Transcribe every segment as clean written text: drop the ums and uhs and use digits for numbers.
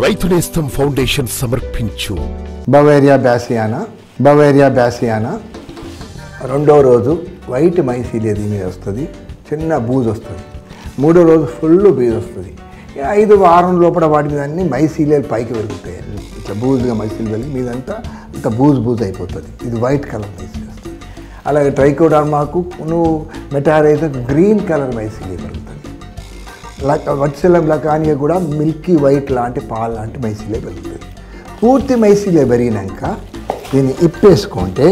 రైతు నేస్తం ఫౌండేషన్ సమర్పించు బవేరియా బ్యాసియానా రెండో రోజు వైట్ మైసీలియా దీని మీద వస్తుంది, చిన్న బూజు వస్తుంది. మూడో రోజు ఫుల్ బీజ్ వస్తుంది. 5 వారం లోపల వాటి మీద అన్ని మైసీలియాలు పైకి పెరుగుతాయి. ఇట్లా బూజుగా మైసీలియా వెళ్ళి మీదంతా అంత బూజు అయిపోతుంది. ఇది వైట్ కలర్ మైసీలియా వస్తుంది. అలాగే ట్రైకోడర్మాకు మెటారైజర్ గ్రీన్ కలర్ మైసీలియా పెరుగుతుంది. వర్టిసెల్లం లకానియా కూడా మిల్కీ వైట్ లాంటి పాలు లాంటి మైసీలియా పెరుగుతుంది. పూర్తి మైసీలియా పెరిగినాక దీన్ని ఇప్పేసుకుంటే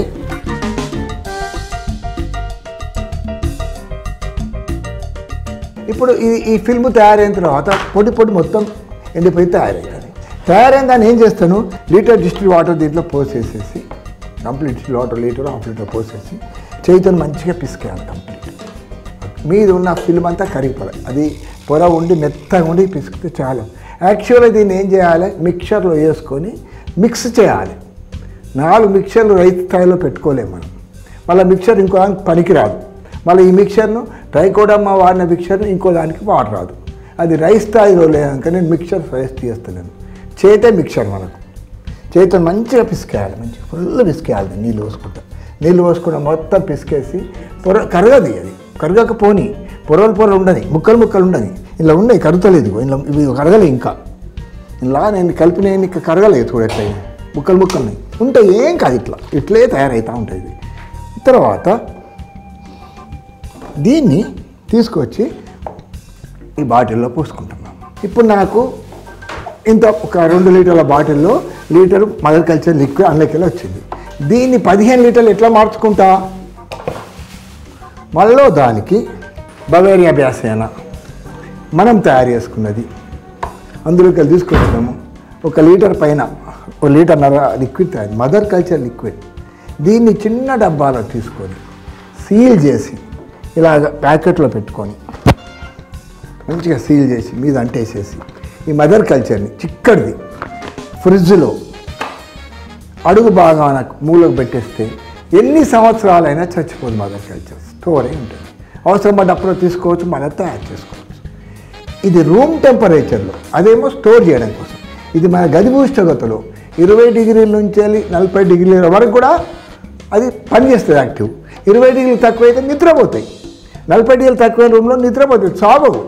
ఇప్పుడు ఈ ఫిల్మ్ తయారైన తర్వాత పొడి మొత్తం ఎండిపోయి తయారైంది. తయారైన దాన్ని ఏం చేస్తాను, లీటర్ డిస్టిల్ వాటర్ దీంట్లో పోసేసేసి, complete distil water half litre పోసేసి చేతితో మంచిగా పిసికేయాలి. కంప్లీట్ మీద ఉన్న ఫిల్మ్ అంతా కరిగిపోవాలి. అది పొర ఉండి మెత్తగా ఉండి పిసికితే చాలు. యాక్చువల్గా దీన్ని ఏం చేయాలి, మిక్చర్లో వేసుకొని మిక్స్ చేయాలి. 4 మిక్చర్లు రైతు స్థాయిలో పెట్టుకోలేము మనం. మళ్ళీ మిక్చర్ ఇంకో దానికి పనికిరాదు. మళ్ళీ ఈ మిక్చర్ను ట్రైకోడర్మా వాడిన మిక్చర్ను ఇంకో దానికి వాడరాదు. అది రైస్ స్థాయిలో లేక నేను మిక్చర్ సజెస్ట్ చేస్తున్నాను. చేతే మిక్చర్ మనకు చేతితో మంచిగా పిసికేయాలి, మంచిగా ఫుల్ పిసికేయాలి. నీళ్ళు పోసుకుంటా మొత్తం పిసికేసి కరగది. అది కరగకపోని పొరలు ఉండని, ముక్కలు ఉండని. ఇలా ఉన్నాయి, కరుగుతలేదు. ఇలా ఇవి కరగలే. ఇంకా ఇలా నేను కలిపిన ఇంకా కరగలేదు. చూడట్లే ముక్కలు ఉంటాయి. ఏం కాదు, ఇట్లే తయారవుతూ ఉంటుంది. తర్వాత దీన్ని తీసుకొచ్చి ఈ బాటిల్లో పోసుకుంటున్నాం. ఇప్పుడు నాకు ఇంత ఒక 2 లీటర్ల బాటిల్లో లీటరు మదర్ కల్చర్ లిక్విడ్ అందులోకి వచ్చింది. దీన్ని 15 లీటర్లు ఎట్లా మార్చుకుంటా, మళ్ళీ దానికి బవేరియా బ్యాసియానా మనం తయారు చేసుకున్నది అందులోకి తీసుకొచ్చినాము. 1 లీటర్ పైన 1 లీటర్న్నర లిక్విడ్ తయారు, మదర్ కల్చర్ లిక్విడ్. దీన్ని చిన్న డబ్బాలో తీసుకొని సీల్ చేసి ఇలాగ ప్యాకెట్లో పెట్టుకొని మంచిగా సీల్ చేసి మీద అంటేసేసి ఈ మదర్ కల్చర్ని చిక్కడిది ఫ్రిడ్జ్లో అడుగు భాగాన మూలకు పెట్టేస్తే ఎన్ని సంవత్సరాలైనా చచ్చిపోదు. మదర్ కల్చర్ స్టోర్ అయి ఉంటుంది. అవసరం పడ్డప్పుడు తీసుకోవచ్చు, మనం తయారు చేసుకోవచ్చు. ఇది రూమ్ టెంపరేచర్లో, అదేమో స్టోర్ చేయడం కోసం. ఇది మన గది ఉష్ణోగ్రతలో 20 డిగ్రీల నుంచి 40 డిగ్రీల వరకు కూడా అది పనిచేస్తుంది యాక్టివ్. 20 డిగ్రీలు తక్కువైతే నిద్రపోతాయి. 40 డిగ్రీలు తక్కువైన రూమ్లో నిద్రపోతాయి, చావవు.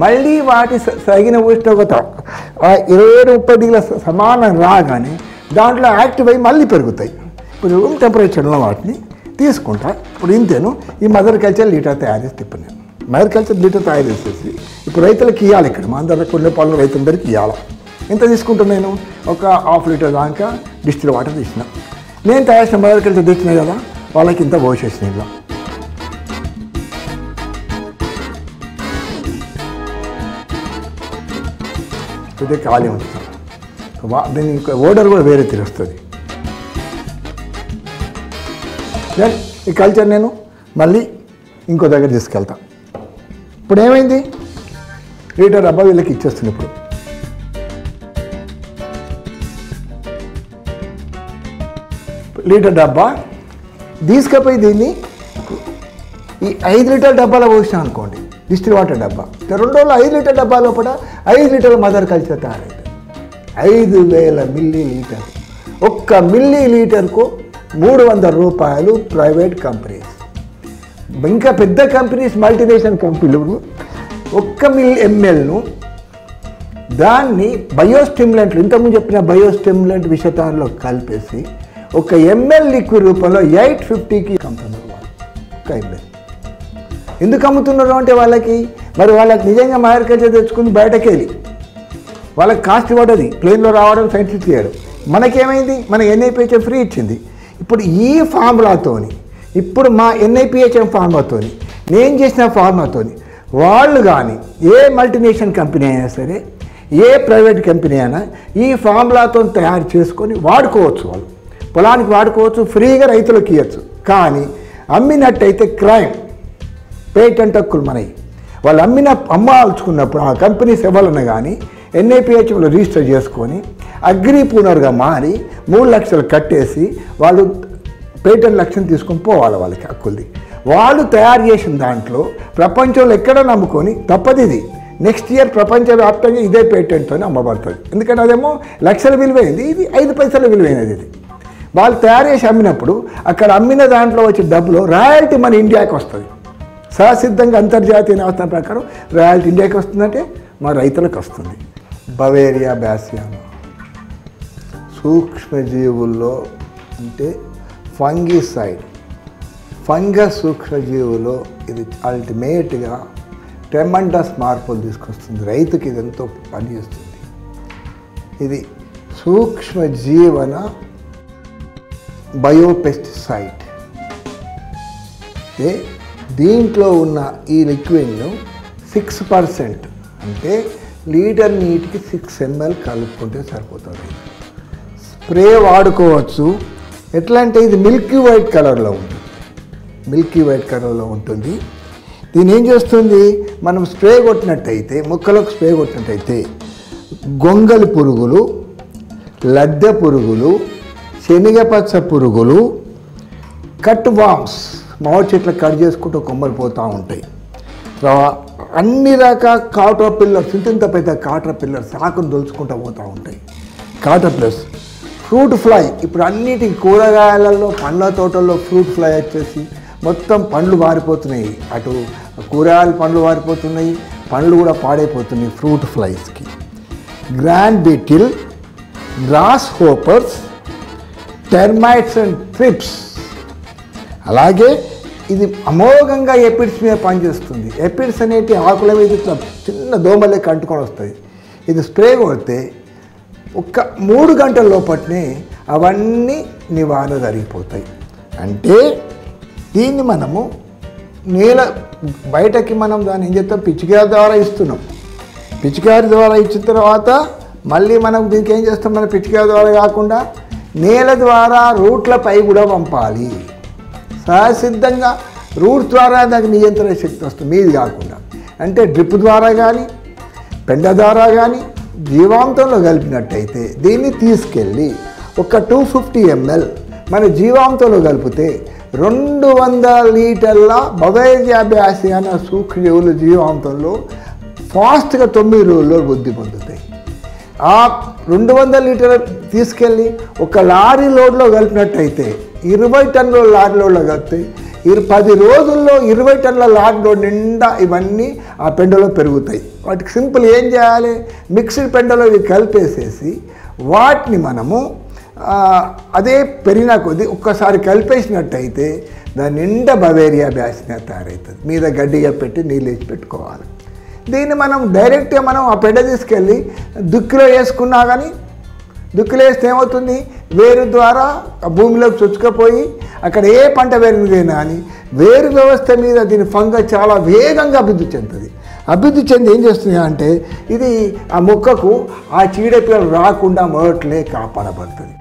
మళ్ళీ వాటి తగిన ఉష్ణోగ్రత 27-30 డిగ్రీల సమానం రాగానే దాంట్లో యాక్టివ్ అయ్యి మళ్ళీ పెరుగుతాయి. ఇప్పుడు రూమ్ టెంపరేచర్లో వాటిని తీసుకుంటా. ఇప్పుడు ఇంతేను ఈ మదర్ కల్చర్ లీటర్ తయారు చేసి తిప్పాను నేను. మదర్ కల్చర్ లీటర్ తయారు చేసేసి ఇప్పుడు రైతులకు ఇవ్వాలి. ఇక్కడ మా అందరూ కొన్ని పనులు రైతులందరికీ ఇవ్వాలి. ఎంత తీసుకుంటాను నేను, ఒక ½ లీటర్ దాకా డిస్టిల్ వాటర్ తీసిన. నేను తయారు చేసిన మదర్ కల్చర్ తెచ్చినాయి కదా, వాళ్ళకి ఇంత పోసేసిన. ఇలా ఇది ఖాళీ ఉంటుంది. దీని ఓడర్ కూడా వేరే తిరుస్తుంది. దెన్ ఈ కల్చర్ నేను మళ్ళీ ఇంకో దగ్గర తీసుకెళ్తా. ఇప్పుడు ఏమైంది, లీటర్ డబ్బా వీళ్ళకి ఇచ్చేస్తుంది. ఇప్పుడు లీటర్ డబ్బా తీసుకపోయి దీన్ని ఈ 5 లీటర్ డబ్బాలో పోసినా అనుకోండి, డిస్టిల్ వాటర్ డబ్బా. 2 రోజులు 5 లీటర్ డబ్బా లోపల 5 లీటర్ల మదర్ కల్చర్ తయారైంది. 5000 మిల్లీ లీటర్. 1 మిల్లీ లీటర్కు 300 రూపాయలు ప్రైవేట్ కంపెనీస్. ఇంకా పెద్ద కంపెనీస్, మల్టీనేషనల్ కంపెనీలు 1 mlను దాన్ని బయోస్టిమ్యులెంట్లు, ఇంతకుముందు చెప్పిన బయోస్టిమ్యులెంట్ విషతాల్లో కలిపేసి 1 ml లిక్విడ్ రూపంలో 850కి అమ్ముతున్నారు వాళ్ళు. 1 ml ఎందుకు అమ్ముతున్నారు అంటే వాళ్ళకి నిజంగా మదర్ కల్చర్ తెచ్చుకుని బయటకు వెళ్ళి వాళ్ళకి కాస్ట్ పడ్డది. ప్లేన్లో రావడం, సైంటిస్ట్ చేయడం. మనకేమైంది, మన NIPHM ఫ్రీ ఇచ్చింది. ఇప్పుడు ఈ ఫార్ములాతోని, ఇప్పుడు మా NIPHM ఫార్ములాతోని, నేను చేసిన ఫార్ములాతోని వాళ్ళు కానీ ఏ మల్టీనేషనల్ కంపెనీ అయినా సరే, ఏ ప్రైవేట్ కంపెనీ అయినా ఈ ఫార్ములాతో తయారు చేసుకొని వాడుకోవచ్చు. వాళ్ళు పొలానికి వాడుకోవచ్చు, ఫ్రీగా రైతులకు ఇవ్వచ్చు. కానీ అమ్మినట్టయితే క్రైమ్, పేటెంట్ హక్కులు మనవి. వాళ్ళు అమ్మాల్చుకున్నప్పుడు ఆ కంపెనీస్ ఎవరన్నా కానీ NIPHMలో రిజిస్టర్ చేసుకొని అగ్రిపూనర్గా మారి 3 లక్షలు కట్టేసి వాళ్ళు పేటెంట్ లక్ష్యం తీసుకొని పోవాలి. వాళ్ళకి హక్కుల్ది వాళ్ళు తయారు చేసిన దాంట్లో ప్రపంచంలో ఎక్కడ నమ్ముకొని తప్పది. ఇది నెక్స్ట్ ఇయర్ ప్రపంచవ్యాప్తంగా ఇదే పేటెంట్తో అమ్మబడుతుంది. ఎందుకంటే అదేమో లక్షల విలువైంది, ఇది 5 పైసల విలువైనది. ఇది వాళ్ళు తయారు చేసి అమ్మినప్పుడు అక్కడ అమ్మిన దాంట్లో వచ్చే డబ్బులో రాయల్టీ మన ఇండియాకి వస్తుంది. సహసిద్ధంగా అంతర్జాతీయ న్యాయస్థానం ప్రకారం రాయల్టీ ఇండియాకి వస్తుందంటే మా రైతులకు వస్తుంది. బవేరియా బ్యాసియానా సూక్ష్మజీవుల్లో అంటే ఫంగిసైడ్, ఫంగస్ సూక్ష్మజీవులో ఇది అల్టిమేట్గా ట్రెమండస్ మార్పులు తీసుకొస్తుంది. రైతుకి ఇది ఎంతో పనిచేస్తుంది. ఇది సూక్ష్మజీవన బయోపెస్టిసైడ్. దీంట్లో ఉన్న ఈ లిక్విడ్ను 6% అంటే లీటర్ నీటికి 6 ml కలుపుకుంటే సరిపోతుంది. స్ప్రే వాడుకోవచ్చు. ఎట్లా అంటే ఇది మిల్కీ వైట్ కలర్లో ఉంటుంది, మిల్కీ వైట్ కలర్లో ఉంటుంది. దీని ఏం చేస్తుంది, మనం స్ప్రే కొట్టినట్టయితే, మొక్కలకు స్ప్రే కొట్టినట్టయితే గొంగలి పురుగులు, లద్దె పురుగులు, శనగపచ్చ పురుగులు, కట్ వామ్స్, మామిడి చెట్లు కట్ చేసుకుంటూ కొమ్మలు పోతూ ఉంటాయి. అన్ని రకాల కాటర్ పిల్లర్స్, ఇంత పెద్ద కాటర్ పిల్లర్స్ ఆకును దొలుచుకుంటూ పోతూ ఉంటాయి. కాటర్ పిల్లర్స్, ఫ్రూట్ ఫ్లై, ఇప్పుడు అన్నిటికీ కూరగాయలలో పండ్ల తోటల్లో ఫ్రూట్ ఫ్లై వచ్చేసి మొత్తం పండ్లు వారిపోతున్నాయి. అటు కూరగాయలు పండ్లు వారిపోతున్నాయి, పండ్లు కూడా పాడైపోతున్నాయి ఫ్రూట్ ఫ్లైస్కి. Grand beetle, grasshoppers, termites and thrips. అలాగే ఇది అమోఘంగా ఎపిడ్స్ మీద పనిచేస్తుంది. ఎపిడ్స్ అనేటి ఆకుల మీద ఇట్లా చిన్న దోమలే కంటుకొని వస్తాయి. ఇది స్ప్రే కొడితే ఒక్క 3 గంటల లోపట్నే అవన్నీ నివారణ జరిగిపోతాయి. అంటే దీన్ని మనము బయటకి మనం దాన్ని ఏం చేస్తాం, పిచికారి ద్వారా ఇస్తున్నాం. పిచికారి ద్వారా ఇచ్చిన తర్వాత మళ్ళీ మనం దీనికి ఏం చేస్తాం, మన పిచికారి ద్వారా కాకుండా నేల ద్వారా రూట్లపై కూడా పంపాలి. సహసిద్ధంగా రూట్ ద్వారా దానికి నియంత్రణ శక్తి వస్తుంది, మీది కాకుండా. అంటే డ్రిప్ ద్వారా కానీ పెండ ద్వారా కానీ జీవాంతంలో కలిపినట్టయితే దీన్ని తీసుకెళ్ళి ఒక 250 ml మన జీవాంతంలో కలిపితే 200 లీటర్ల బవేరియా బ్యాసియానా సూక్ష్మజీవులు జీవాంతంలో ఫాస్ట్గా 9 రోజుల్లో వృద్ధి పొందుతాయి. ఆ 200 లీటర్లు తీసుకెళ్ళి ఒక లారీ లోడ్లో కలిపినట్టయితే 20 టన్నుల లారీ లోడ్లో కలిపితే 10 రోజుల్లో 20 టన్నుల లారీ లోడ్ నిండా ఇవన్నీ ఆ పెండలో పెరుగుతాయి. వాటికి సింపుల్ ఏం చేయాలి, మిక్స్డ్ పెండలో ఇవి కలిపేసేసి వాటిని మనము అదే పెరిగిన కొద్దీ ఒక్కసారి కలిపేసినట్టయితే దాని నిండా బవేరియా బ్యాసినా తయారవుతుంది. మీద గడ్డిగా పెట్టి నీళ్ళు వేసి పెట్టుకోవాలి. దీన్ని మనం డైరెక్ట్గా మనం ఆ పెండ తీసుకెళ్ళి దుక్కిలో వేసుకున్నా కానీ, దుక్కిలో వేస్తే ఏమవుతుంది, వేరు ద్వారా ఆ భూమిలోకి చొచ్చుకపోయి అక్కడ ఏ పంట పెరిగినా కానీ వేరు వ్యవస్థ మీద దీని ఫంగస్ చాలా వేగంగా అభివృద్ధి చెందుతుంది. అభివృద్ధి చెంది ఏం చేస్తుంది అంటే ఇది ఆ మొక్కకు ఆ చీడపీడలు రాకుండా మొదట్లే కాపాడబడుతుంది.